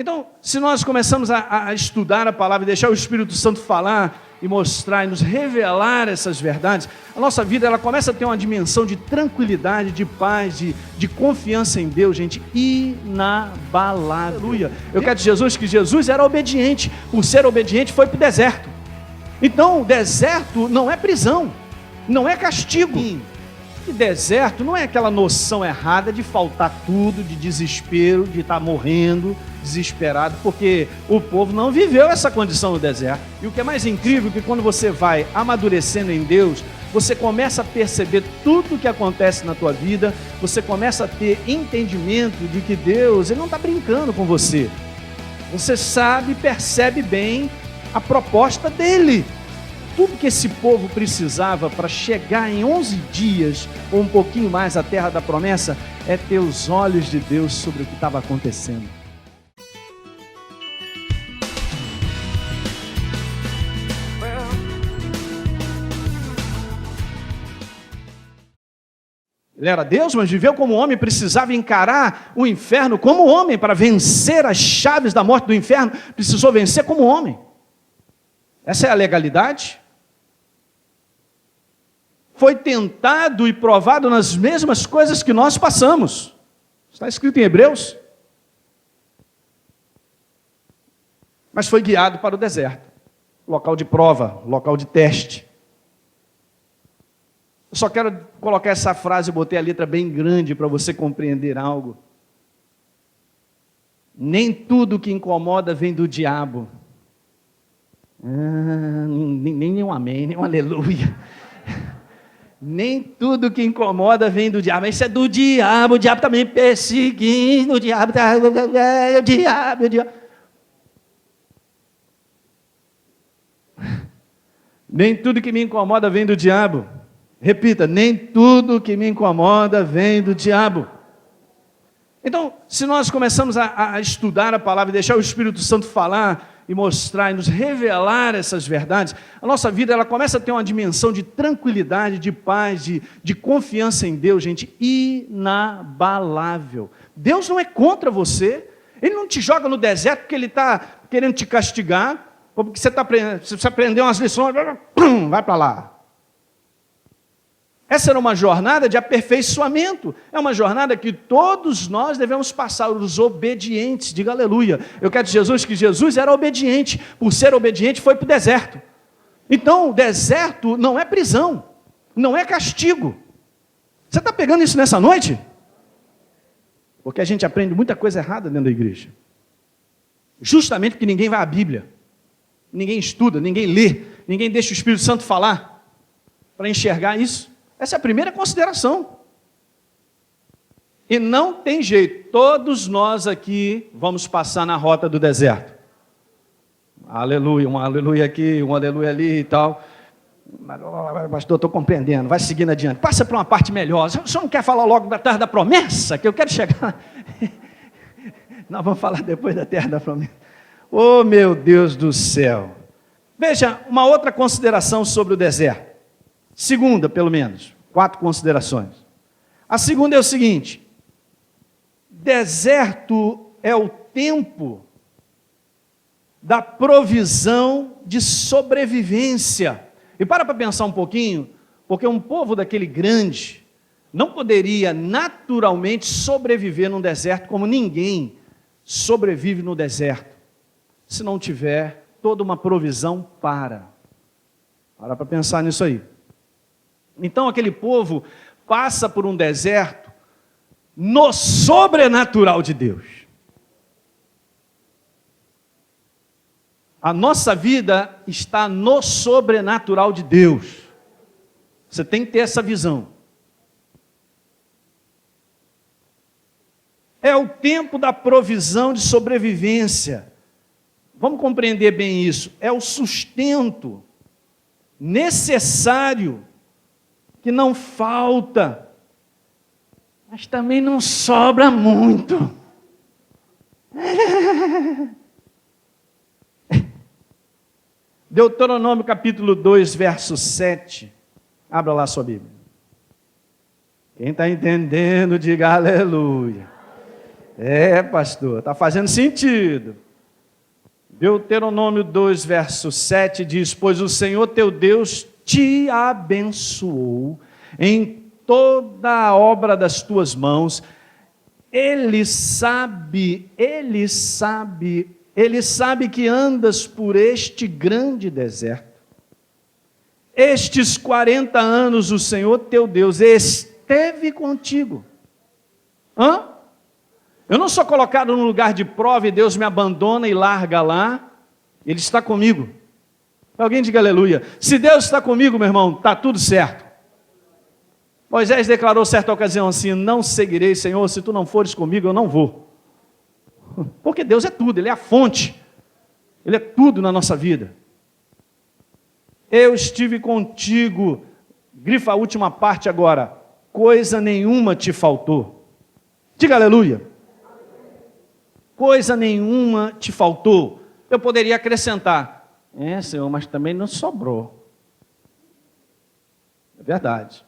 Então, se nós começamos a estudar a palavra e deixar o Espírito Santo falar e mostrar e nos revelar essas verdades, a nossa vida ela começa a ter uma dimensão de tranquilidade, de paz, de confiança em Deus, gente, inabalável. Aleluia. Eu quero de Jesus que Jesus era obediente. Por ser obediente, foi para o deserto. Então, o deserto não é prisão, não é castigo. E deserto não é aquela noção errada de faltar tudo, de desespero, de estar morrendo, desesperado, porque o povo não viveu essa condição no deserto. E o que é mais incrível é que quando você vai amadurecendo em Deus, você começa a perceber tudo o que acontece na tua vida, você começa a ter entendimento de que Deus, Ele não está brincando com você. Você sabe, percebe bem a proposta dEle. Tudo que esse povo precisava para chegar em 11 dias, ou um pouquinho mais, à terra da promessa, é ter os olhos de Deus sobre o que estava acontecendo. Ele era Deus, mas viveu como homem, precisava encarar o inferno como homem. Para vencer as chaves da morte do inferno, precisou vencer como homem. Essa é a legalidade. Foi tentado e provado nas mesmas coisas que nós passamos. Está escrito em Hebreus. Mas foi guiado para o deserto, local de prova, local de teste. Eu só quero colocar essa frase, eu botei a letra bem grande para você compreender algo. Nem tudo que incomoda vem do diabo. Nem um amém, nem um aleluia. Nem tudo que incomoda vem do diabo. Isso é do diabo, o diabo está me perseguindo, o diabo. Nem tudo que me incomoda vem do diabo. Repita, nem tudo que me incomoda vem do diabo. Então, se nós começamos a estudar a palavra e deixar o Espírito Santo falar e mostrar e nos revelar essas verdades, a nossa vida ela começa a ter uma dimensão de tranquilidade, de paz, de confiança em Deus, gente, inabalável. Deus não é contra você, Ele não te joga no deserto porque Ele está querendo te castigar, ou porque você aprendeu umas lições, vai para lá. Essa era uma jornada de aperfeiçoamento, é uma jornada que todos nós devemos passar, os obedientes, diga aleluia. Eu quero de Jesus que Jesus era obediente, por ser obediente foi para o deserto. Então o deserto não é prisão, não é castigo. Você está pegando isso nessa noite? Porque a gente aprende muita coisa errada dentro da igreja. Justamente porque ninguém vai à Bíblia, ninguém estuda, ninguém lê, ninguém deixa o Espírito Santo falar, para enxergar isso. Essa é a primeira consideração. E não tem jeito, todos nós aqui vamos passar na rota do deserto. Aleluia, um aleluia aqui, um aleluia ali e tal. Pastor, estou compreendendo, vai seguindo adiante. Passa para uma parte melhor. O senhor não quer falar logo da terra da promessa? Que eu quero chegar. Nós vamos falar depois da terra da promessa. Oh, meu Deus do céu. Veja, uma outra consideração sobre o deserto. Segunda, pelo menos, 4 considerações. A segunda é o seguinte: deserto é o tempo da provisão de sobrevivência. E para pensar um pouquinho, porque um povo daquele grande não poderia naturalmente sobreviver num deserto como ninguém sobrevive no deserto, se não tiver toda uma provisão para pensar nisso aí. Então aquele povo passa por um deserto no sobrenatural de Deus. A nossa vida está no sobrenatural de Deus. Você tem que ter essa visão. É o tempo da provisão de sobrevivência. Vamos compreender bem isso. É o sustento necessário, que não falta, mas também não sobra muito. Deuteronômio capítulo 2, verso 7. Abra lá a sua Bíblia. Quem está entendendo, diga aleluia. Pastor, está fazendo sentido. Deuteronômio 2, verso 7 diz: pois o Senhor teu Deus te abençoou em toda a obra das tuas mãos. Ele sabe que andas por este grande deserto. Estes 40 anos o Senhor teu Deus esteve contigo. Eu não sou colocado num lugar de prova e Deus me abandona e larga lá. Ele está comigo. Alguém diga aleluia. Se Deus está comigo, meu irmão, está tudo certo. Moisés declarou certa ocasião assim: não seguirei, Senhor, se tu não fores comigo, eu não vou. Porque Deus é tudo, Ele é a fonte. Ele é tudo na nossa vida. Eu estive contigo. Grifa a última parte agora. Coisa nenhuma te faltou. Diga aleluia. Coisa nenhuma te faltou. Eu poderia acrescentar: Senhor, mas também não sobrou. É verdade.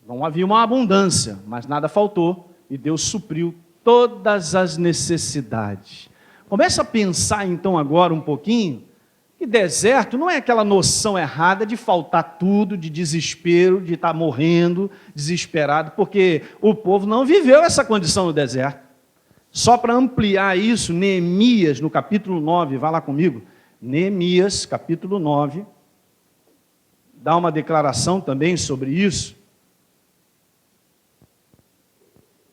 Não havia uma abundância, mas nada faltou, e Deus supriu todas as necessidades. Começa a pensar então agora um pouquinho, que deserto não é aquela noção errada de faltar tudo, de desespero, de estar morrendo, desesperado, porque o povo não viveu essa condição no deserto. Só para ampliar isso, Neemias, no capítulo 9, vai lá comigo, Neemias, capítulo 9, dá uma declaração também sobre isso.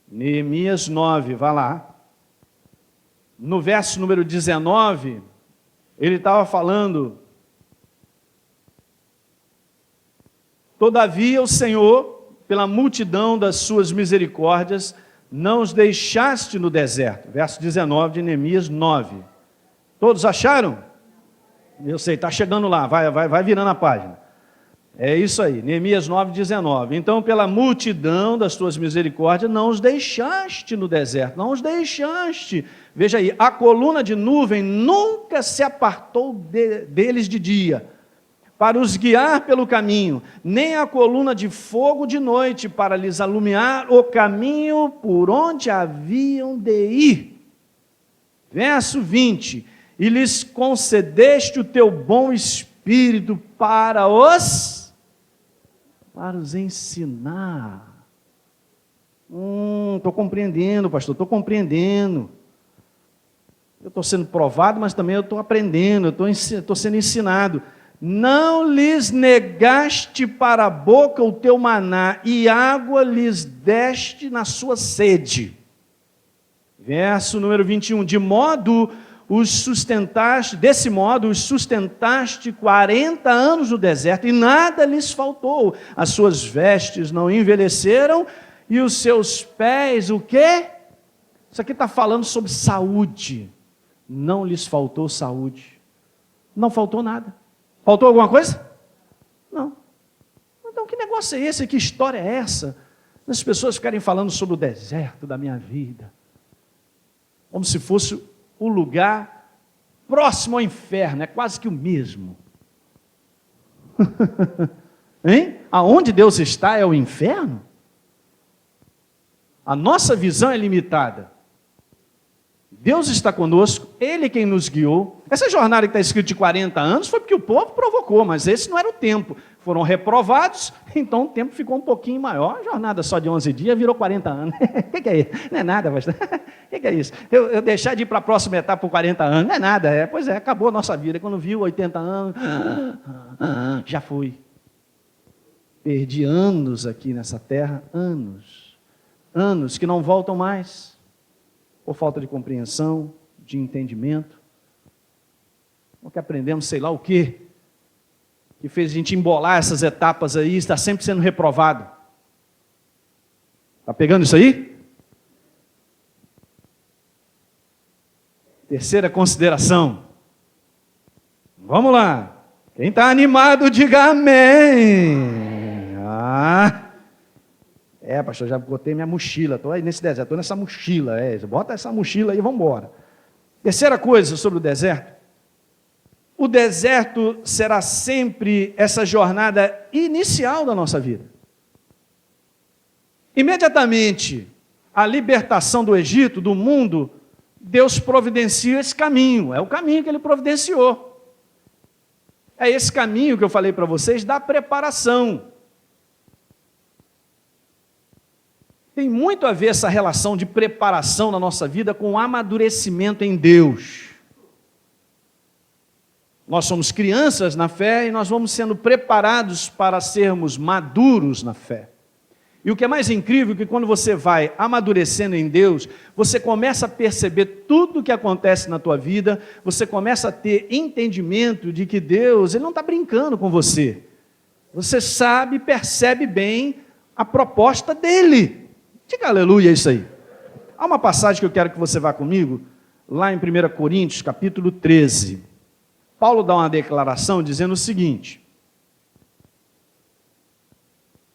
Neemias 9, vai lá. No verso número 19, ele estava falando: todavia o Senhor, pela multidão das suas misericórdias, não os deixaste no deserto. Verso 19 de Neemias 9. Todos acharam? Eu sei, está chegando lá, vai virando a página. É isso aí, Neemias 9, 19. Então, pela multidão das tuas misericórdias, não os deixaste no deserto, não os deixaste. Veja aí, a coluna de nuvem nunca se apartou deles de dia, para os guiar pelo caminho, nem a coluna de fogo de noite, para lhes alumiar o caminho por onde haviam de ir. Verso 20, e lhes concedeste o teu bom espírito para os ensinar. Estou compreendendo, pastor, estou compreendendo. Eu estou sendo provado, mas também eu estou aprendendo, eu estou sendo ensinado. Não lhes negaste para a boca o teu maná, e água lhes deste na sua sede. Verso número 21, desse modo os sustentaste 40 anos no deserto, e nada lhes faltou. As suas vestes não envelheceram, e os seus pés, o quê? Isso aqui está falando sobre saúde. Não lhes faltou saúde. Não faltou nada. Faltou alguma coisa? Não. Então que negócio é esse? Que história é essa? As pessoas ficarem falando sobre o deserto da minha vida, como se fosse o lugar próximo ao inferno, é quase que o mesmo. Hein? Aonde Deus está é o inferno? A nossa visão é limitada. Deus está conosco, Ele é quem nos guiou. Essa jornada que está escrito de 40 anos foi porque o povo provocou, mas esse não era o tempo. Foram reprovados, então o tempo ficou um pouquinho maior. A jornada só de 11 dias virou 40 anos. O que é isso? Não é nada, pastor. O que é isso? Eu deixar de ir para a próxima etapa por 40 anos, não é nada. Pois é, acabou a nossa vida. Quando viu 80 anos, já fui. Perdi anos aqui nessa terra, anos que não voltam mais. Por falta de compreensão, de entendimento, porque aprendemos sei lá o quê, que fez a gente embolar essas etapas aí, está sempre sendo reprovado. Está pegando isso aí? Terceira consideração. Vamos lá. Quem está animado, diga amém. Pastor, já botei minha mochila, estou aí nesse deserto, estou nessa mochila, bota essa mochila aí e vamos embora. Terceira coisa sobre o deserto será sempre essa jornada inicial da nossa vida. Imediatamente a libertação do Egito, do mundo, Deus providencia esse caminho, é o caminho que Ele providenciou. É esse caminho que eu falei para vocês da preparação. Tem muito a ver essa relação de preparação na nossa vida com o amadurecimento em Deus. Nós somos crianças na fé e nós vamos sendo preparados para sermos maduros na fé. E o que é mais incrível é que quando você vai amadurecendo em Deus, você começa a perceber tudo o que acontece na tua vida, você começa a ter entendimento de que Deus, Ele não está brincando com você. Você sabe, percebe bem a proposta dEle. Diga aleluia isso aí. Há uma passagem que eu quero que você vá comigo, lá em 1 Coríntios, capítulo 13. Paulo dá uma declaração dizendo o seguinte,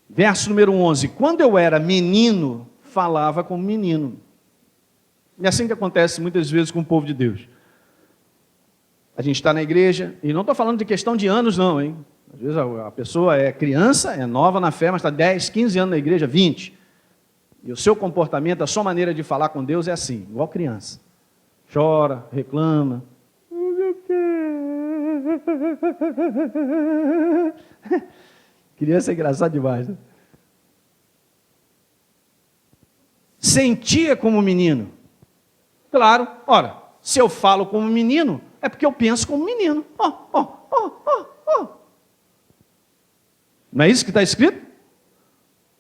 verso número 11, quando eu era menino, falava como menino. E é assim que acontece muitas vezes com o povo de Deus. A gente está na igreja, e não estou falando de questão de anos não, hein? Às vezes a pessoa é criança, é nova na fé, mas está 10, 15 anos na igreja, 20. E o seu comportamento, a sua maneira de falar com Deus é assim, igual criança. Chora, reclama. Criança é engraçado demais, né? Sentia como menino. Claro, ora, se eu falo como menino, é porque eu penso como menino. Não é isso que está escrito?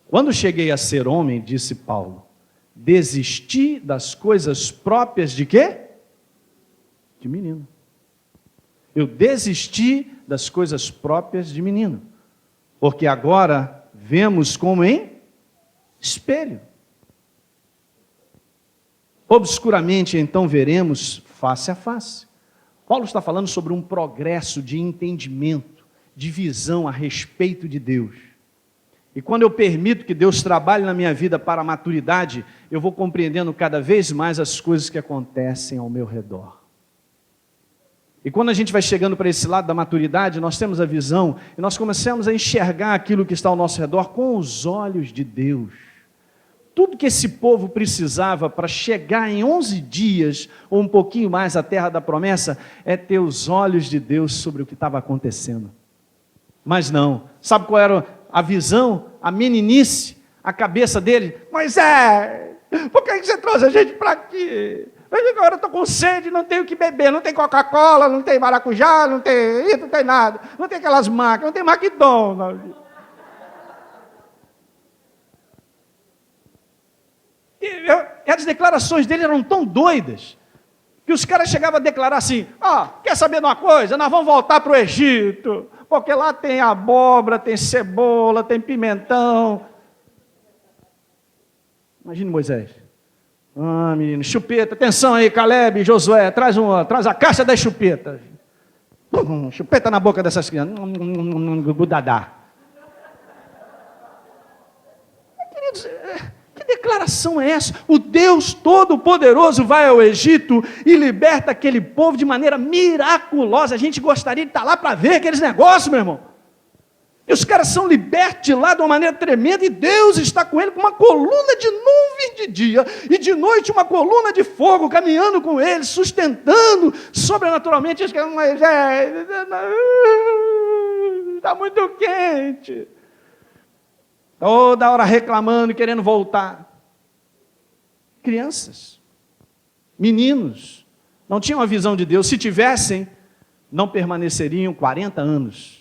Quando cheguei a ser homem, disse Paulo, desisti das coisas próprias de quê? De menino. Eu desisti das coisas próprias de menino, porque agora vemos como em espelho. Obscuramente, então, veremos face a face. Paulo está falando sobre um progresso de entendimento, de visão a respeito de Deus. E quando eu permito que Deus trabalhe na minha vida para a maturidade, eu vou compreendendo cada vez mais as coisas que acontecem ao meu redor. E quando a gente vai chegando para esse lado da maturidade, nós temos a visão e nós começamos a enxergar aquilo que está ao nosso redor com os olhos de Deus. Tudo que esse povo precisava para chegar em 11 dias, ou um pouquinho mais, à terra da promessa, é ter os olhos de Deus sobre o que estava acontecendo. Mas não, sabe qual era a visão, a meninice, a cabeça dele? Moisés, por que você trouxe a gente para aqui? Agora eu estou com sede, não tenho o que beber, não tem Coca-Cola, não tem maracujá, não tem nada, não tem aquelas máquinas, não tem McDonald's. E as declarações dele eram tão doidas, que os caras chegavam a declarar assim, quer saber de uma coisa? Nós vamos voltar para o Egito, porque lá tem abóbora, tem cebola, tem pimentão. Imagine Moisés. Menino, chupeta, atenção aí, Caleb, Josué, traz a caixa das chupetas. Chupeta na boca dessas crianças. Budadá. Queridos, que declaração é essa? O Deus Todo-Poderoso vai ao Egito e liberta aquele povo de maneira miraculosa. A gente gostaria de estar lá para ver aqueles negócios, meu irmão. E os caras são libertos de lá de uma maneira tremenda e Deus está com ele com uma coluna de nuvem de dia e de noite uma coluna de fogo caminhando com ele, sustentando sobrenaturalmente. Mas está muito quente. Toda hora reclamando e querendo voltar. Crianças, meninos, não tinham a visão de Deus. Se tivessem, não permaneceriam 40 anos.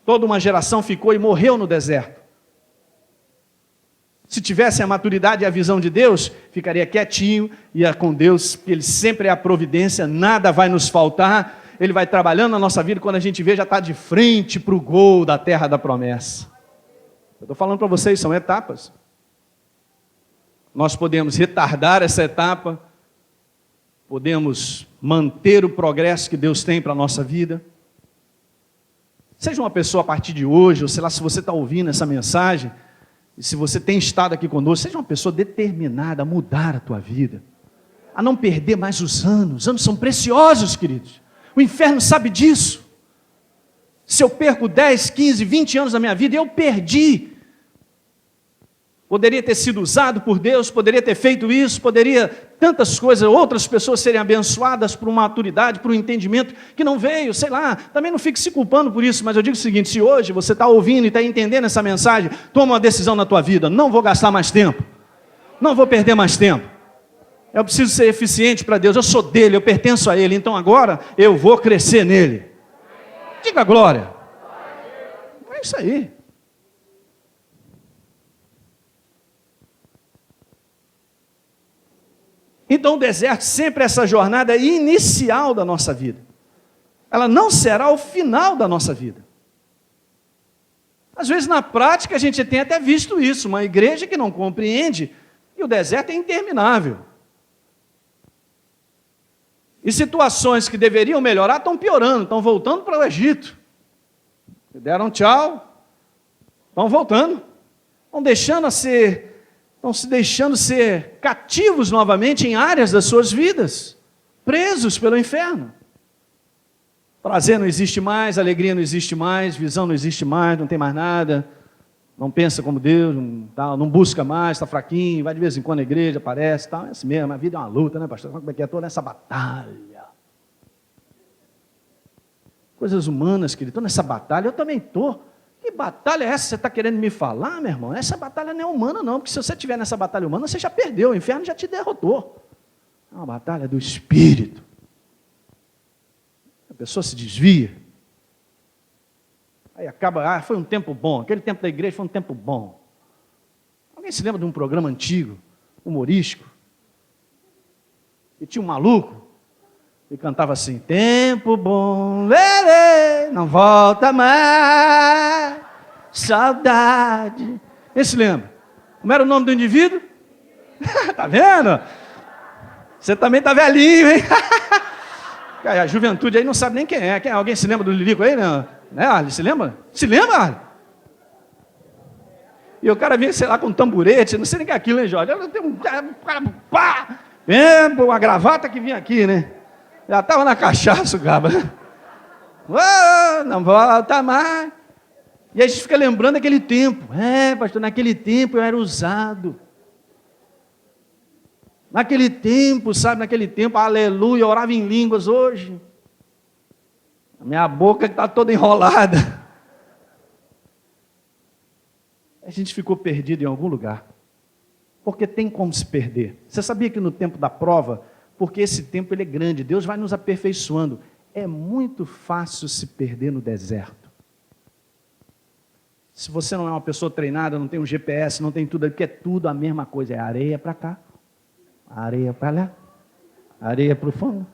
Toda uma geração ficou e morreu no deserto. Se tivessem a maturidade e a visão de Deus, ficaria quietinho, ia com Deus, porque Ele sempre é a providência, nada vai nos faltar, Ele vai trabalhando na nossa vida, quando a gente vê, já está de frente para o gol da terra da promessa. Eu estou falando para vocês, são etapas. Nós podemos retardar essa etapa, podemos manter o progresso que Deus tem para a nossa vida. Seja uma pessoa a partir de hoje, ou sei lá, se você está ouvindo essa mensagem, e se você tem estado aqui conosco, seja uma pessoa determinada a mudar a tua vida, a não perder mais os anos. Os anos são preciosos, queridos. O inferno sabe disso. Se eu perco 10, 15, 20 anos da minha vida, eu perdi. poderia ter sido usado por Deus, poderia ter feito isso, poderia tantas coisas, outras pessoas serem abençoadas por uma maturidade, por um entendimento que não veio, sei lá, também não fique se culpando por isso, mas eu digo o seguinte, se hoje você está ouvindo e está entendendo essa mensagem, toma uma decisão na tua vida, não vou gastar mais tempo, não vou perder mais tempo, eu preciso ser eficiente para Deus, eu sou dele, eu pertenço a ele, então agora eu vou crescer nele. Diga glória. É isso aí. Então o deserto sempre é essa jornada inicial da nossa vida. Ela não será o final da nossa vida. Às vezes na prática a gente tem até visto isso, uma igreja que não compreende que o deserto é interminável. E situações que deveriam melhorar estão piorando, estão voltando para o Egito. Deram tchau, estão voltando, estão se deixando ser cativos novamente em áreas das suas vidas, presos pelo inferno. Prazer não existe mais, alegria não existe mais, visão não existe mais, não tem mais nada, não pensa como Deus, não busca mais, está fraquinho, vai de vez em quando na igreja, aparece, tal, é assim mesmo, a vida é uma luta, né, pastor? Como é que é toda essa batalha? Coisas humanas, querido, estou nessa batalha, eu também estou. Que batalha é essa que você está querendo me falar, meu irmão? Essa batalha não é humana, não, porque se você estiver nessa batalha humana, você já perdeu, o inferno já te derrotou. É uma batalha do Espírito. A pessoa se desvia. Aí acaba, foi um tempo bom, aquele tempo da igreja foi um tempo bom. Alguém se lembra de um programa antigo, humorístico? E tinha um maluco, e cantava assim, tempo bom, lele, não volta mais, saudade. Quem se lembra? Como era o nome do indivíduo? Tá vendo? Você também tá velhinho, hein? A juventude aí não sabe nem quem é. Alguém se lembra do Lilico aí, né? Arle, se lembra? Se lembra, Arle? E o cara vinha, sei lá, com um tamburete, não sei nem o que é aquilo, hein, Jorge? Tem um cara, pá! Uma gravata que vinha aqui, né? Já estava na cachaça o cabo. Oh, não volta mais. E aí a gente fica lembrando daquele tempo. Pastor, naquele tempo eu era usado. Naquele tempo, sabe, naquele tempo, aleluia, eu orava em línguas hoje. A minha boca está toda enrolada. A gente ficou perdido em algum lugar. Porque tem como se perder. Você sabia que no tempo da prova, porque esse tempo ele é grande, Deus vai nos aperfeiçoando. É muito fácil se perder no deserto. Se você não é uma pessoa treinada, não tem um GPS, não tem tudo, porque é tudo a mesma coisa, é areia para cá, areia para lá, areia para o fundo.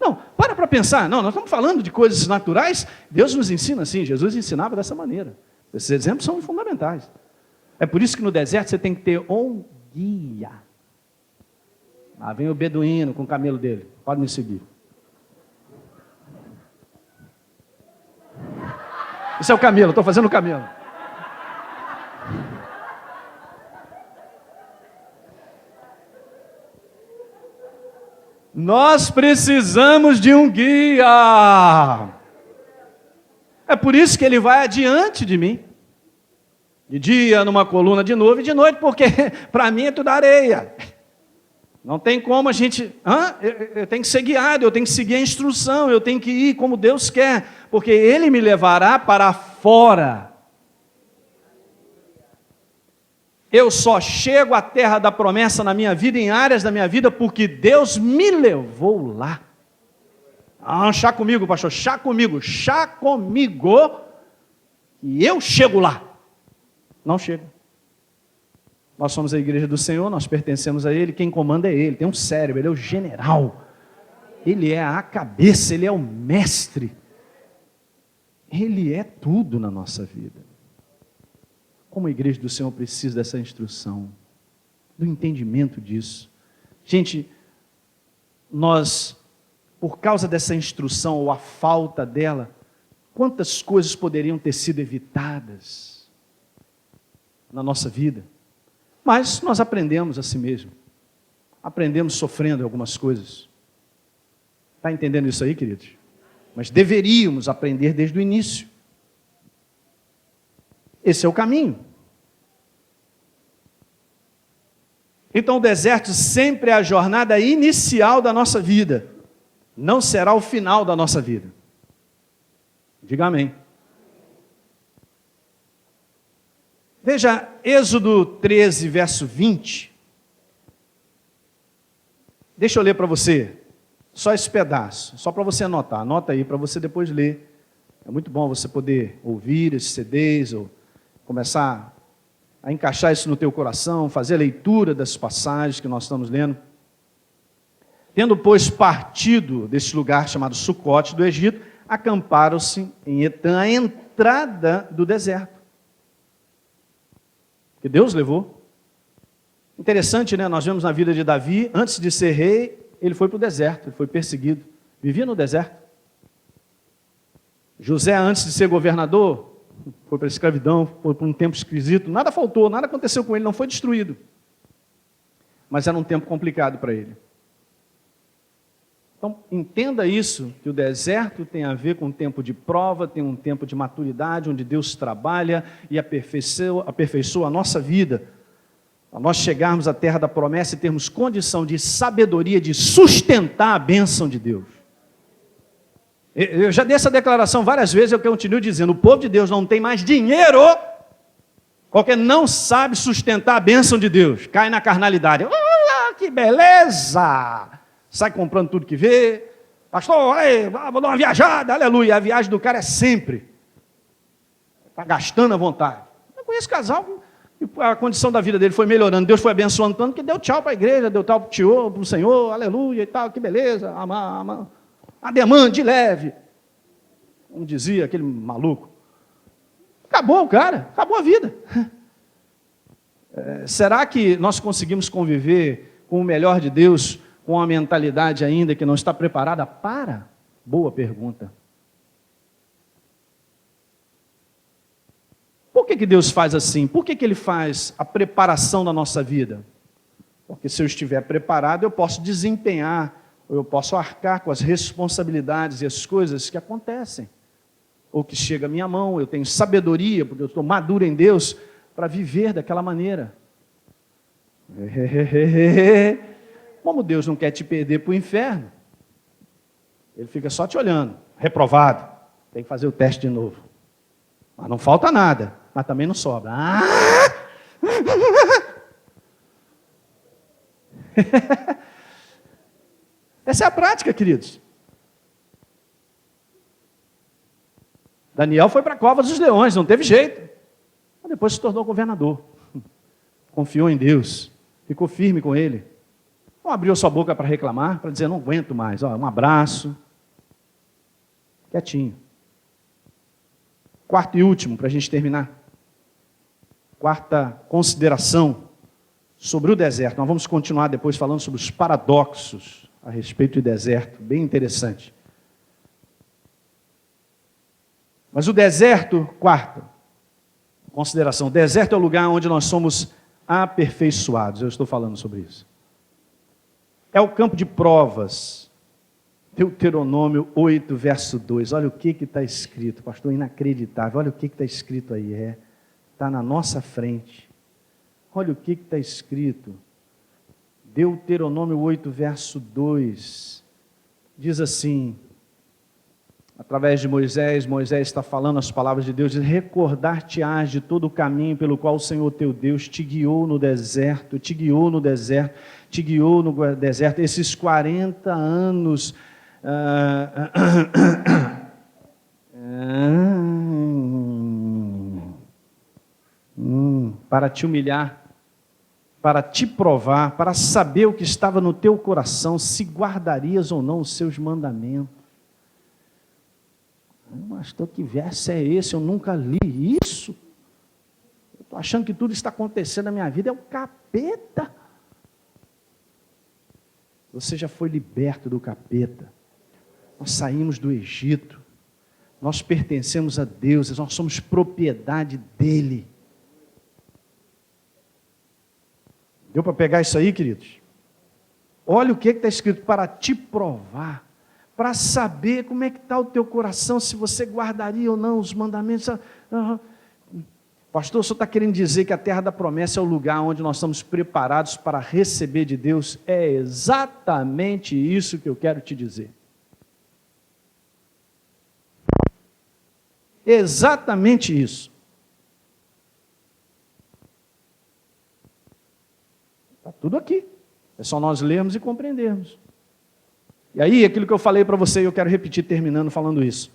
Não, para pensar, não, nós estamos falando de coisas naturais, Deus nos ensina assim, Jesus ensinava dessa maneira. Esses exemplos são fundamentais. É por isso que no deserto você tem que ter um guia. Lá vem o beduíno com o camelo dele, pode me seguir. Isso é o camelo, estou fazendo o camelo. Nós precisamos de um guia. É por isso que ele vai adiante de mim. De dia, numa coluna de nuvem, de noite, porque para mim é tudo areia. Não tem como a gente... Eu tenho que ser guiado, eu tenho que seguir a instrução, eu tenho que ir como Deus quer, porque Ele me levará para fora. Eu só chego à terra da promessa na minha vida, em áreas da minha vida, porque Deus me levou lá. Chá comigo, pastor, chá comigo, e eu chego lá. Não chego. Nós somos a igreja do Senhor, nós pertencemos a Ele, quem comanda é Ele, tem um cérebro, Ele é o general, Ele é a cabeça, Ele é o mestre, Ele é tudo na nossa vida. Como a igreja do Senhor precisa dessa instrução, do entendimento disso. Gente, nós, por causa dessa instrução ou a falta dela, quantas coisas poderiam ter sido evitadas na nossa vida? Mas nós aprendemos a si mesmo. Aprendemos sofrendo algumas coisas. Está entendendo isso aí, queridos? Mas deveríamos aprender desde o início. Esse é o caminho. Então o deserto sempre é a jornada inicial da nossa vida. Não será o final da nossa vida. Diga amém. Veja, Êxodo 13, verso 20. Deixa eu ler para você, só esse pedaço, só para você anotar. Anota aí, para você depois ler. É muito bom você poder ouvir esses CDs, ou começar a encaixar isso no teu coração, fazer a leitura das passagens que nós estamos lendo. Tendo, pois, partido desse lugar chamado Sucote do Egito, acamparam-se em Etã, a entrada do deserto. Que Deus levou. Interessante, né? Nós vemos na vida de Davi, antes de ser rei, ele foi para o deserto, ele foi perseguido, vivia no deserto. José, antes de ser governador, foi para a escravidão, foi para um tempo esquisito, nada faltou, nada aconteceu com ele, não foi destruído. Mas era um tempo complicado para ele. Então, entenda isso, que o deserto tem a ver com um tempo de prova, tem um tempo de maturidade, onde Deus trabalha e aperfeiçoa a nossa vida, para nós chegarmos à terra da promessa e termos condição de sabedoria, de sustentar a bênção de Deus. Eu já dei essa declaração várias vezes, eu continuo dizendo, o povo de Deus não tem mais dinheiro, porque não sabe sustentar a bênção de Deus, cai na carnalidade. Que beleza! Sai comprando tudo que vê. Pastor, aí, vou dar uma viajada, aleluia. A viagem do cara é sempre. Está gastando à vontade. Eu conheço casal, a condição da vida dele foi melhorando. Deus foi abençoando tanto que deu tchau para a igreja, deu tchau para o Senhor, aleluia e tal, que beleza. A demanda de leve. Como dizia aquele maluco. Acabou o cara, acabou a vida. Será que nós conseguimos conviver com o melhor de Deus, com uma mentalidade ainda que não está preparada para? Boa pergunta. Por que Deus faz assim? Por que Ele faz a preparação da nossa vida? Porque se eu estiver preparado, eu posso desempenhar, ou eu posso arcar com as responsabilidades e as coisas que acontecem, ou que chega à minha mão, eu tenho sabedoria, porque eu estou maduro em Deus, para viver daquela maneira. Como Deus não quer te perder para o inferno, Ele fica só te olhando, reprovado, tem que fazer o teste de novo. Mas não falta nada, mas também não sobra. Essa é a prática, queridos. Daniel foi para a cova dos leões, não teve jeito. Mas depois se tornou governador. Confiou em Deus, ficou firme com Ele. Não abriu sua boca para reclamar, para dizer, não aguento mais. Um abraço. Quietinho. Quarto e último, para a gente terminar. Quarta consideração sobre o deserto. Nós vamos continuar depois falando sobre os paradoxos a respeito do deserto. Bem interessante. Mas o deserto, quarta consideração. O deserto é o lugar onde nós somos aperfeiçoados. Eu estou falando sobre isso. É o campo de provas. Deuteronômio 8, verso 2. Olha o que está escrito, pastor, inacreditável. Olha o que está escrito aí. Está na nossa frente. Olha o que está escrito. Deuteronômio 8, verso 2. Diz assim, através de Moisés está falando as palavras de Deus, diz, recordar-te-ás de todo o caminho pelo qual o Senhor teu Deus te guiou no deserto, esses 40 anos, para te humilhar, para te provar, para saber o que estava no teu coração, se guardarias ou não os seus mandamentos. Pastor, que verso é esse? Eu nunca li isso. Eu estou achando que tudo está acontecendo na minha vida é o capeta. Você já foi liberto do capeta. Nós saímos do Egito. Nós pertencemos a Deus. Nós somos propriedade dEle. Deu para pegar isso aí, queridos? Olha o que está escrito, para te provar, para saber como é que está o teu coração, se você guardaria ou não os mandamentos. Pastor, o senhor está querendo dizer que a terra da promessa é o lugar onde nós estamos preparados para receber de Deus? É exatamente isso que eu quero te dizer. Exatamente isso. Está tudo aqui. É só nós lermos e compreendermos. E aí, aquilo que eu falei para você, eu quero repetir terminando falando isso.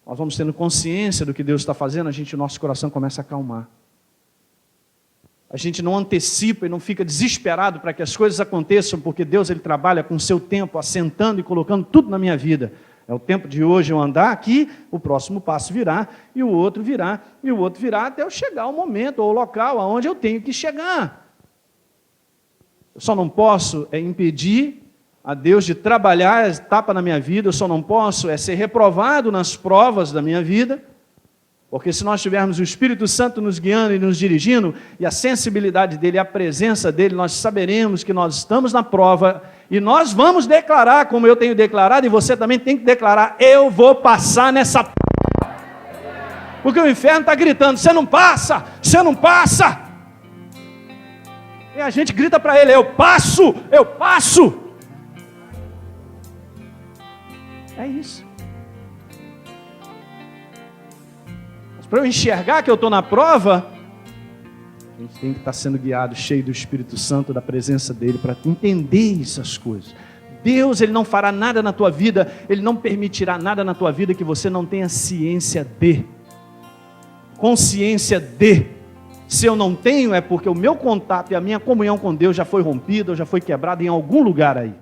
Nós vamos tendo consciência do que Deus está fazendo, nosso coração começa a acalmar. A gente não antecipa e não fica desesperado para que as coisas aconteçam, porque Deus ele trabalha com o seu tempo, assentando e colocando tudo na minha vida. É o tempo de hoje eu andar aqui, o próximo passo virá, e o outro virá, e o outro virá, até eu chegar ao momento, ou ao local aonde eu tenho que chegar. Eu só não posso impedir a Deus de trabalhar a etapa na minha vida, eu só não posso ser reprovado nas provas da minha vida, porque se nós tivermos o Espírito Santo nos guiando e nos dirigindo, e a sensibilidade dEle, a presença dEle, nós saberemos que nós estamos na prova, e nós vamos declarar, como eu tenho declarado, e você também tem que declarar, eu vou passar nessa prova, porque o inferno está gritando, você não passa, você não passa, e a gente grita para ele, eu passo, eu passo. É isso. Mas para eu enxergar que eu estou na prova, a gente tem que estar sendo guiado, cheio do Espírito Santo, da presença dEle, para entender essas coisas. Deus, Ele não fará nada na tua vida, Ele não permitirá nada na tua vida que você não tenha ciência de. Consciência de. Se eu não tenho, é porque o meu contato e a minha comunhão com Deus já foi rompida, ou já foi quebrada em algum lugar aí.